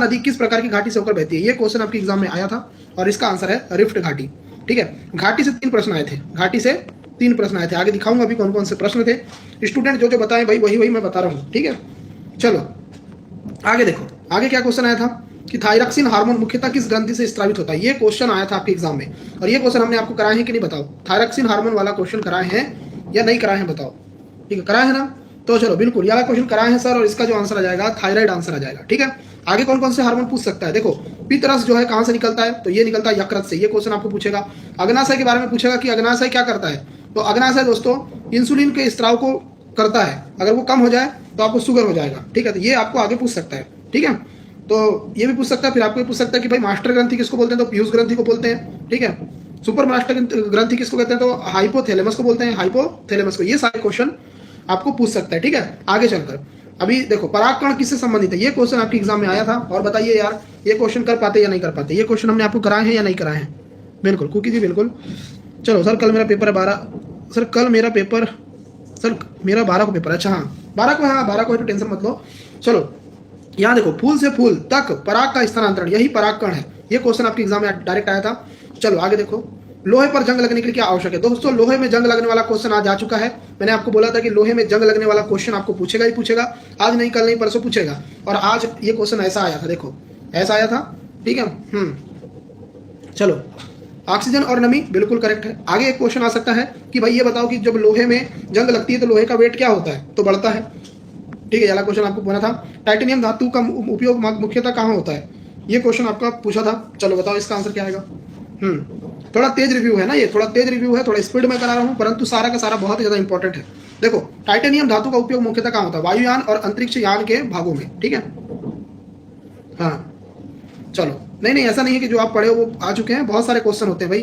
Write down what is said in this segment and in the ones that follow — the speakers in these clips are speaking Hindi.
नदी किस प्रकार की घाटी से होकर बहती है? ये क्वेश्चन आपके एग्जाम में आया था और इसका आंसर है रिफ्ट घाटी। ठीक है, घाटी से 3 प्रश्न आए थे, घाटी से 3 प्रश्न आए थे। आगे दिखाऊंगा अभी कौन कौन से प्रश्न थे। स्टूडेंट जो जो बताएं भाई वही वही मैं बता रहा हूँ। ठीक है, चलो आगे देखो, आगे क्या क्वेश्चन आया था कि थायरॉक्सिन हार्मोन मुख्यतः किस ग्रंथि से स्रावित होता है? ये क्वेश्चन आया था आपके एग्जाम में और ये क्वेश्चन हमने आपको कराए हैं कि नहीं बताओ? थायरॉक्सिन हार्मोन वाला क्वेश्चन कराए हैं या नहीं कराए हैं बताओ? ठीक है, कराए हैं ना? तो चलो बिल्कुल ये वाला क्वेश्चन कराए हैं सर, और इसका जो आंसर आ जाएगा थायराइड आंसर आ जाएगा। ठीक है, आगे कौन कौन से हार्मोन पूछ सकता है? देखो पित्तरस जो है कहां से निकलता है? तो ये निकलता है यकृत से, ये क्वेश्चन आपको पूछेगा। अग्नाशय के बारे में पूछेगा कि अग्नाशय क्या करता है? तो अग्नाशय दोस्तों इंसुलिन के स्त्राव को करता है, अगर वो कम हो जाए तो आपको शुगर हो जाएगा। ठीक है, तो ये आपको आगे पूछ सकता है। ठीक है, तो ये भी पूछ सकता है। फिर आपको ये पूछ सकता है कि भाई मास्टर ग्रंथि किसको बोलते हैं? तो पीयूष ग्रंथि को बोलते हैं। ठीक है, सुपर मास्टर ग्रंथि किसको कहते हैं? तो हाइपोथैलेमस को बोलते हैं, हाइपोथैलेमस को। ये सारे क्वेश्चन आपको पूछ सकता है। ठीक है, आगे चलकर अभी देखो परागकण किससे संबंधित है? ये क्वेश्चन आपके एग्जाम में आया था और बताइए यार ये क्वेश्चन कर पाते या नहीं कर पाते? ये क्वेश्चन हमने आपको कराए हैं या नहीं कराए हैं? बिल्कुल कुकी जी बिल्कुल। चलो सर कल मेरा पेपर है 12, सर कल मेरा पेपर, सर मेरा 12 को पेपर है। अच्छा हाँ 12 को, हाँ 12 को है तो टेंशन मत लो। चलो यहाँ देखो फूल से फूल तक पराग का स्थानांतरण, यही परागकण है। ये क्वेश्चन आपके एग्जाम में डायरेक्ट आया था। चलो आगे देखो, लोहे पर जंग लगने के लिए क्या आवश्यक है? दोस्तों लोहे में जंग लगने वाला क्वेश्चन आज आ चुका है। मैंने आपको बोला था कि लोहे में जंग लगने वाला क्वेश्चन आपको पूछेगा ही पूछेगा, आज नहीं कल नहीं परसों पूछेगा। और आज ये क्वेश्चन ऐसा आया था, देखो ऐसा आया था। ठीक है, चलो ऑक्सीजन और नमी बिल्कुल करेक्ट है। आगे एक क्वेश्चन आ सकता है कि भाई ये बताओ कि जब लोहे में जंग लगती है तो लोहे का वेट क्या होता है? तो बढ़ता है। ठीक है, ये क्वेश्चन आपको पूछा था। टाइटेनियम धातु का उपयोग मुख्यतः कहाँ होता है? ये क्वेश्चन आपका पूछा था। चलो बताओ इसका आंसर क्या आएगा? थोड़ा तेज रिव्यू है ना, ये थोड़ा तेज रिव्यू है, थोड़ा स्पीड में करा रहा हूँ, परंतु सारा का सारा बहुत ज्यादा इंपॉर्टेंट है। देखो टाइटेनियम धातु का उपयोग मुख्यतः कहाँ होता है? वायुयान और अंतरिक्ष यान के भागों में। ठीक है, हाँ चलो नहीं ऐसा नहीं है कि जो आप पढ़े हो वो आ चुके हैं, बहुत सारे क्वेश्चन होते हैं भाई।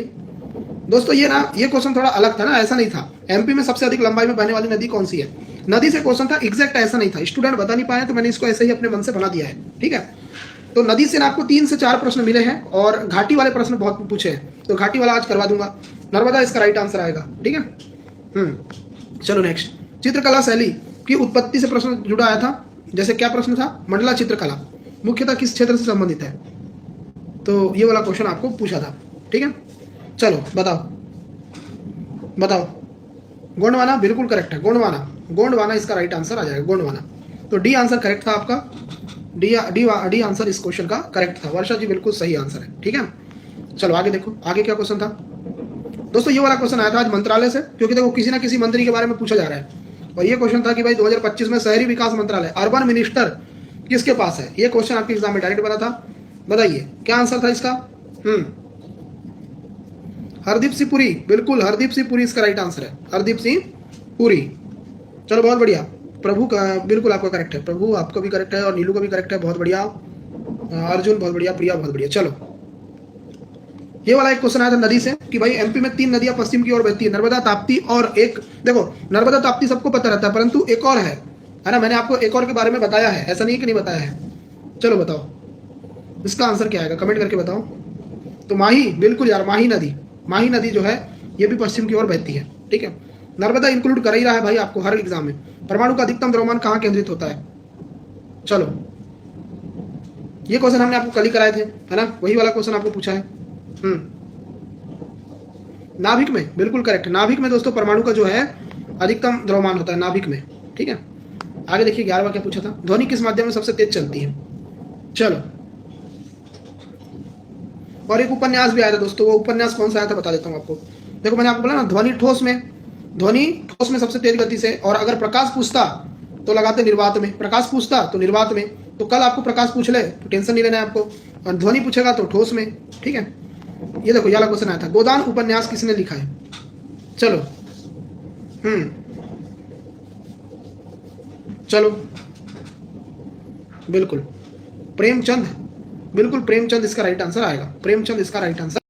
दोस्तों ये ना ये क्वेश्चन थोड़ा अलग था ना, ऐसा नहीं था। एमपी में सबसे अधिक लंबाई में बहने वाली नदी कौन सी है? नदी से क्वेश्चन था, एग्जैक्ट ऐसा नहीं था। स्टूडेंट बता नहीं पाए तो मैंने इसको ऐसे ही अपने मन से बना दिया है। ठीक है, तो नदी से ना आपको 3 से 4 प्रश्न मिले हैं और घाटी वाले प्रश्न बहुत पूछे हैं, तो घाटी वाला आज करवा दूंगा। नर्मदा इसका राइट आंसर आएगा। ठीक है, चलो नेक्स्ट, चित्रकला शैली की उत्पत्ति से प्रश्न जुड़ा आया था। जैसे क्या प्रश्न था? मंडला चित्रकला मुख्यतः किस क्षेत्र से संबंधित है? तो ये वाला क्वेश्चन आपको पूछा था। ठीक है, चलो बताओ गोंडवाना बिल्कुल करेक्ट है। गोंडवाना इसका राइट आंसर आ जाएगा, गोंडवाना। तो डी आंसर करेक्ट था आपका, डी आंसर इस क्वेश्चन का करेक्ट था। वर्षा जी बिल्कुल सही आंसर है। ठीक है, चलो आगे देखो, आगे क्या क्वेश्चन था दोस्तों? ये वाला क्वेश्चन आया था आज मंत्रालय से, क्योंकि देखो किसी ना किसी मंत्री के बारे में पूछा जा रहा है। और ये क्वेश्चन था कि भाई 2025 में शहरी विकास मंत्रालय अर्बन मिनिस्टर किसके पास है? ये क्वेश्चन आपके एग्जाम में डायरेक्ट बना था। बताइए क्या आंसर था इसका? हरदीप सिंह पुरी, बिल्कुल हरदीप सिंह पुरी इसका राइट आंसर है, हरदीप सिंह पुरी। चलो बहुत बढ़िया, प्रभु का बिल्कुल आपका करेक्ट है, प्रभु आपका भी करेक्ट है और नीलू का भी करेक्ट है, बहुत बढ़िया। अर्जुन बहुत बढ़िया, प्रिया बहुत बढ़िया। चलो ये वाला एक क्वेश्चन आया था नदी से कि भाई एमपी में 3 नदियां पश्चिम की ओर बहती है, नर्मदा, ताप्ती और एक, देखो नर्मदा ताप्ती सबको पता रहता है, परंतु एक और है ना, मैंने आपको एक और के बारे में बताया है, ऐसा नहीं कि नहीं बताया है। चलो बताओ इसका आंसर क्या आएगा, कमेंट करके बताओ। तो माही, बिल्कुल यार, माही नदी जो है ये भी पश्चिम की ओर बहती है। ठीक है, नर्मदा इंक्लूड कर ही रहा है भाई आपको हर एग्जाम में। परमाणु का अधिकतम द्रव्यमान कहाँ केंद्रित होता है? चलो ये क्वेश्चन हमने आपको कल ही कराए थे, है ना, वही वाला क्वेश्चन आपको पूछा है। नाभिक में, बिल्कुल करेक्ट। नाभिक में दोस्तों परमाणु का जो है अधिकतम द्रव्यमान होता है नाभिक में। ठीक है, आगे देखिए 11वां क्या पूछा था? ध्वनि किस माध्यम में सबसे तेज चलती है? चलो, और एक उपन्यास भी आया था दोस्तों, वो उपन्यास कौन सा आया था बता देता हूँ आपको। देखो मैंने आपको बोला ना, ध्वनि ठोस में सबसे तेज गति से, और अगर प्रकाश पूछता तो लगाते निर्वात में, प्रकाश पूछता तो निर्वात में। तो कल आपको प्रकाश पूछ ले तो टेंशन नहीं लेना है आपको, और ध्वनि पूछेगा तो ठोस में। ठीक है, ये देखो ये वाला क्वेश्चन आया था, गोदान उपन्यास किसने लिखा है? चलो चलो बिल्कुल प्रेमचंद, बिल्कुल प्रेमचंद इसका राइट आंसर आएगा, प्रेमचंद इसका राइट आंसर